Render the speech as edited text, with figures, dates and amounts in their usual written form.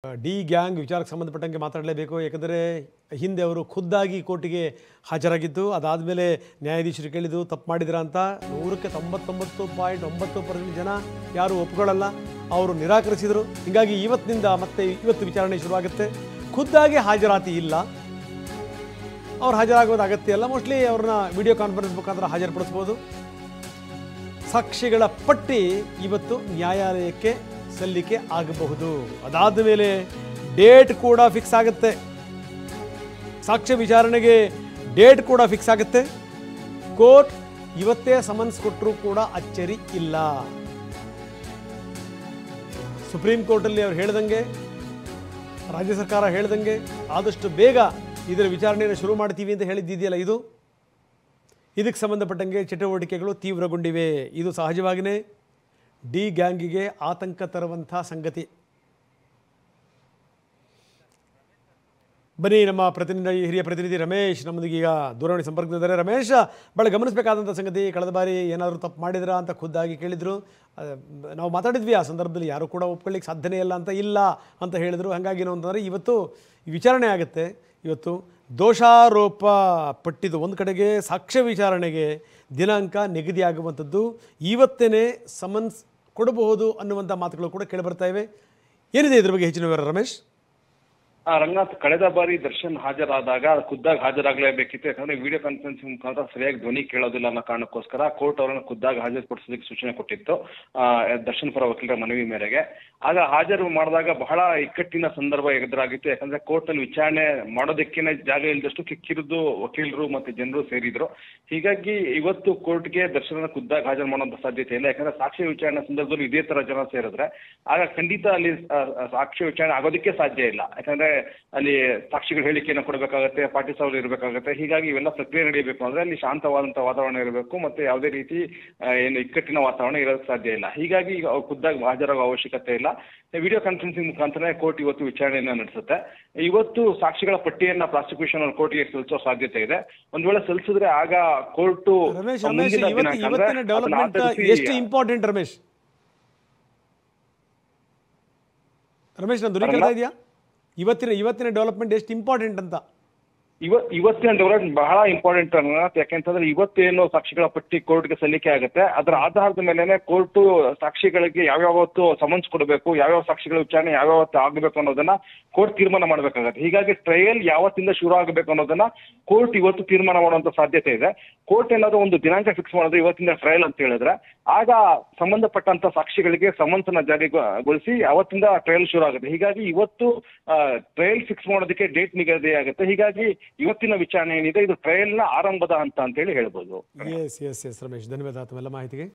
D gang ವಿಚಾರಕ್ಕೆ ಸಂಬಂಧಪಟ್ಟಂಗೆ ಮಾತಾಡಲೇಬೇಕು. ಯಾಕಂದರೆ ಹಿಂದೆ ಅವರು ಖುದ್ದಾಗಿ ಕೋರ್ಟಿಗೆ ಹಾಜರಾಗಿದ್ದು, ಅದಾದಮೇಲೆ ನ್ಯಾಯಾಧೀಶರು ಕೇಳಿದ್ದು ತಪ್ಪು ಮಾಡಿದ್ರ ಅಂತ 100ಕ್ಕೆ 99.9% ಜನ ಯಾರು ಒಪ್ಕೊಳ್ಳಲ್ಲ, ಅವರು ನಿರಾಕರಿಸಿದರು. ಹೀಗಾಗಿ ಇವತ್ತು ವಿಚಾರಣೆ ಶುರುವಾಗುತ್ತೆ. ಖುದ್ದಾಗಿ ಹಾಜರಾತಿ ಇಲ್ಲ, ಅವ್ರು ಹಾಜರಾಗೋದು ಅಗತ್ಯ ಇಲ್ಲ. ಮೋಸ್ಟ್ಲಿ ಅವ್ರನ್ನ ವಿಡಿಯೋ ಕಾನ್ಫರೆನ್ಸ್ ಮುಖಾಂತರ ಹಾಜರುಪಡಿಸ್ಬೋದು. ಸಾಕ್ಷಿಗಳ ಪಟ್ಟಿ ಇವತ್ತು ನ್ಯಾಯಾಲಯಕ್ಕೆ ಸಲ್ಲಿಕೆ ಆಗಬಹುದು. ಅದಾದ ಮೇಲೆ ಡೇಟ್ ಕೂಡ ಫಿಕ್ಸ್ ಆಗುತ್ತೆ. ಸಾಕ್ಷ್ಯ ವಿಚಾರಣೆಗೆ ಡೇಟ್ ಕೂಡ ಫಿಕ್ಸ್ ಆಗುತ್ತೆ. ಕೋರ್ಟ್ ಇವತ್ತೇ ಸಮನ್ಸ್ ಕೊಟ್ಟರೂ ಕೂಡ ಅಚ್ಚರಿ ಇಲ್ಲ. ಸುಪ್ರೀಂ ಕೋರ್ಟಲ್ಲಿ ಅವ್ರು ಹೇಳ್ದಂಗೆ, ರಾಜ್ಯ ಸರ್ಕಾರ ಹೇಳ್ದಂಗೆ ಆದಷ್ಟು ಬೇಗ ಇದರ ವಿಚಾರಣೆಯನ್ನು ಶುರು ಮಾಡ್ತೀವಿ ಅಂತ ಹೇಳಿದ್ದಿದೆಯಲ್ಲ, ಇದಕ್ಕೆ ಸಂಬಂಧಪಟ್ಟಂಗೆ ಚಟುವಟಿಕೆಗಳು ತೀವ್ರಗೊಂಡಿವೆ. ಇದು ಸಹಜವಾಗಿಯೇ ಡಿ ಗ್ಯಾಂಗಿಗೆ ಆತಂಕ ತರುವಂಥ ಸಂಗತಿ. ಬನ್ನಿ, ನಮ್ಮ ಹಿರಿಯ ಪ್ರತಿನಿಧಿ ರಮೇಶ್ ನಮ್ಮೊಂದಿಗೆ ಈಗ ದೂರವಾಣಿ ಸಂಪರ್ಕದಿದ್ದಾರೆ. ರಮೇಶ್, ಭಾಳ ಗಮನಿಸಬೇಕಾದಂಥ ಸಂಗತಿ, ಕಳೆದ ಬಾರಿ ಏನಾದರೂ ತಪ್ಪು ಮಾಡಿದ್ರಾ ಅಂತ ಖುದ್ದಾಗಿ ಕೇಳಿದರು. ನಾವು ಮಾತಾಡಿದ್ವಿ, ಆ ಸಂದರ್ಭದಲ್ಲಿ ಯಾರು ಕೂಡ ಒಪ್ಕೊಳ್ಳಿಕ್ಕೆ ಸಾಧ್ಯನೇ ಇಲ್ಲ ಅಂತ ಹೇಳಿದರು. ಹಾಗಾಗಿ ಏನು ಅಂತಂದರೆ ಇವತ್ತು ವಿಚಾರಣೆ ಆಗುತ್ತೆ. ಇವತ್ತು ದೋಷಾರೋಪ ಪಟ್ಟಿದ್ದು ಒಂದು ಕಡೆಗೆ, ಸಾಕ್ಷ್ಯ ವಿಚಾರಣೆಗೆ ದಿನಾಂಕ ನಿಗದಿಯಾಗುವಂಥದ್ದು, ಇವತ್ತೇ ಸಮನ್ಸ್ ಕೊಡಬಹುದು ಅನ್ನುವಂಥ ಮಾತುಗಳು ಕೂಡ ಕೇಳಿಬರ್ತಾ ಇವೆ. ಏನಿದೆ ಇದ್ರ ಬಗ್ಗೆ ಹೆಚ್ಚಿನ ವಿವರ ರಮೇಶ್? ರಂಗನಾಥ್, ಕಳೆದ ಬಾರಿ ದರ್ಶನ್ ಹಾಜರಾದಾಗ ಖುದ್ದಾಗಿ ಹಾಜರಾಗಲೇಬೇಕಿತ್ತು. ಯಾಕಂದ್ರೆ ವಿಡಿಯೋ ಕಾನ್ಫರೆನ್ಸಿಂಗ್ ಮುಖಾಂತರ ಸರಿಯಾಗಿ ಧ್ವನಿ ಕೇಳೋದಿಲ್ಲ ಅನ್ನೋ ಕಾರಣಕ್ಕೋಸ್ಕರ ಕೋರ್ಟ್ ಅವರನ್ನು ಖುದ್ದಾಗಿ ಹಾಜರುಪಡಿಸೋದಕ್ಕೆ ಸೂಚನೆ ಕೊಟ್ಟಿತ್ತು ದರ್ಶನ್ ಪರ ವಕೀಲರ ಮನವಿ ಮೇರೆಗೆ. ಆಗ ಹಾಜರು ಮಾಡಿದಾಗ ಬಹಳ ಇಕ್ಕಟ್ಟಿನ ಸಂದರ್ಭ ಎದುರಾಗಿತ್ತು. ಯಾಕಂದ್ರೆ ಕೋರ್ಟ್ ನಲ್ಲಿ ವಿಚಾರಣೆ ಮಾಡೋದಕ್ಕೇನೆ ಜಾಗ ಇಲ್ಲದಷ್ಟು ಕಿಕ್ಕಿರಿದು ವಕೀಲರು ಮತ್ತೆ ಜನರು ಸೇರಿದ್ರು. ಹೀಗಾಗಿ ಇವತ್ತು ಕೋರ್ಟ್ಗೆ ದರ್ಶನ ಖುದ್ದಾಗಿ ಹಾಜರು ಮಾಡುವಂತ ಸಾಧ್ಯತೆ ಇಲ್ಲ. ಯಾಕಂದ್ರೆ ಸಾಕ್ಷ್ಯ ವಿಚಾರಣೆ ಸಂದರ್ಭದಲ್ಲಿ ಇದೇ ತರ ಜನ ಸೇರಿದ್ರೆ ಆಗ ಖಂಡಿತ ಅಲ್ಲಿ ಸಾಕ್ಷ್ಯ ವಿಚಾರಣೆ ಆಗೋದಕ್ಕೆ ಸಾಧ್ಯ ಇಲ್ಲ. ಯಾಕಂದ್ರೆ ಅಲ್ಲಿ ಸಾಕ್ಷಿಗಳ ಹೇಳಿಕೆಯನ್ನು ಕೊಡಬೇಕಾಗತ್ತೆ, ಪಾರ್ಟಿಸೌಲ್ ಇರಬೇಕಾಗತ್ತೆ. ಹೀಗಾಗಿ ಇವೆಲ್ಲ ಪ್ರಕ್ರಿಯೆ ನಡೆಯಬೇಕು ಅಂದ್ರೆ ಅಲ್ಲಿ ಶಾಂತವಾದಂತಹ ವಾತಾವರಣ ಇರಬೇಕು, ಮತ್ತೆ ಯಾವುದೇ ರೀತಿ ಏನು ಇಕ್ಕಟ್ಟಿನ ವಾತಾವರಣ ಇರೋದಕ್ಕೆ ಸಾಧ್ಯ ಇಲ್ಲ. ಹೀಗಾಗಿ ಅವ್ರು ಖುದ್ದಾಗಿ ಹಾಜರಾಗುವ ಅವಶ್ಯಕತೆ ಇಲ್ಲ. ವಿಡಿಯೋ ಕಾನ್ಫರೆನ್ಸಿಂಗ್ ಮುಖಾಂತರ ಕೋರ್ಟ್ ಇವತ್ತು ವಿಚಾರಣೆಯನ್ನ ನಡೆಸುತ್ತೆ. ಇವತ್ತು ಸಾಕ್ಷಿಗಳ ಪಟ್ಟಿಯನ್ನ ಪ್ರಾಸಿಕ್ಯೂಷನ್ ಕೋರ್ಟ್ಗೆ ಸಲ್ಲಿಸೋ ಸಾಧ್ಯತೆ ಇದೆ. ಒಂದ್ ವೇಳೆ ಸಲ್ಲಿಸಿದ್ರೆ ಆಗ ಕೋರ್ಟ್ ಎಷ್ಟು ಇಂಪಾರ್ಟೆಂಟ್ ರಮೇಶ್ ನಾನು ಧ್ವನಿ ಕೇಳ್ತಾ ಇದೆಯಾ? ಇವತ್ತಿನ ಡೆವಲಪ್ಮೆಂಟ್ ಎಷ್ಟು ಇಂಪಾರ್ಟೆಂಟ್ ಅಂತ? ಇವತ್ತಿನ ಡೆವಲಪ್ಮೆಂಟ್ ಬಹಳ ಇಂಪಾರ್ಟೆಂಟ್ ಅನ್ನೋದು. ಯಾಕೆಂತಂದ್ರೆ ಇವತ್ತೇನು ಸಾಕ್ಷಿಗಳ ಪಟ್ಟಿ ಕೋರ್ಟ್ಗೆ ಸಲ್ಲಿಕೆ ಆಗುತ್ತೆ, ಅದರ ಆಧಾರದ ಮೇಲೆ ಕೋರ್ಟ್ ಸಾಕ್ಷಿಗಳಿಗೆ ಯಾವ್ಯಾವತ್ತು ಸಮನ್ಸ್ ಕೊಡಬೇಕು, ಯಾವ್ಯಾವ ಸಾಕ್ಷಿಗಳ ವಿಚಾರಣೆ ಯಾವ್ಯಾವತ್ತು ಆಗಬೇಕು ಅನ್ನೋದನ್ನ ಕೋರ್ಟ್ ತೀರ್ಮಾನ ಮಾಡಬೇಕಾಗತ್ತೆ. ಹೀಗಾಗಿ ಟ್ರಯಲ್ ಯಾವತ್ತಿಂದ ಶುರು ಆಗಬೇಕು ಅನ್ನೋದನ್ನ ಕೋರ್ಟ್ ಇವತ್ತು ತೀರ್ಮಾನ ಮಾಡುವಂತ ಸಾಧ್ಯತೆ ಇದೆ. ಕೋರ್ಟ್ ಏನಾದ್ರು ಒಂದು ದಿನಾಂಕ ಫಿಕ್ಸ್ ಮಾಡಿದ್ರೆ ಇವತ್ತಿನ ಟ್ರಯಲ್ ಅಂತ ಹೇಳಿದ್ರೆ ಆಗ ಸಂಬಂಧಪಟ್ಟಂತ ಸಾಕ್ಷಿಗಳಿಗೆ ಸಮನ್ಸ್ ನ ಜಾರಿಗೊಳಿಸಿ ಅವತ್ತಿಂದ ಟ್ರಯಲ್ ಶುರು ಆಗುತ್ತೆ. ಹೀಗಾಗಿ ಇವತ್ತು ಟ್ರಯಲ್ ಫಿಕ್ಸ್ ಮಾಡೋದಕ್ಕೆ ಡೇಟ್ ನಿಗದಿ ಆಗುತ್ತೆ. ಹೀಗಾಗಿ ಇವತ್ತಿನ ವಿಚಾರಣೆ ಏನಿದೆ ಇದು ಟ್ರಯಲ್ ನ ಆರಂಭದ ಹಂತ ಅಂತ ಹೇಳಿ ಹೇಳ್ಬೋದು. ಎಸ್ ರಮೇಶ್, ಧನ್ಯವಾದ ತಮ್ಮೆಲ್ಲ ಮಾಹಿತಿಗೆ.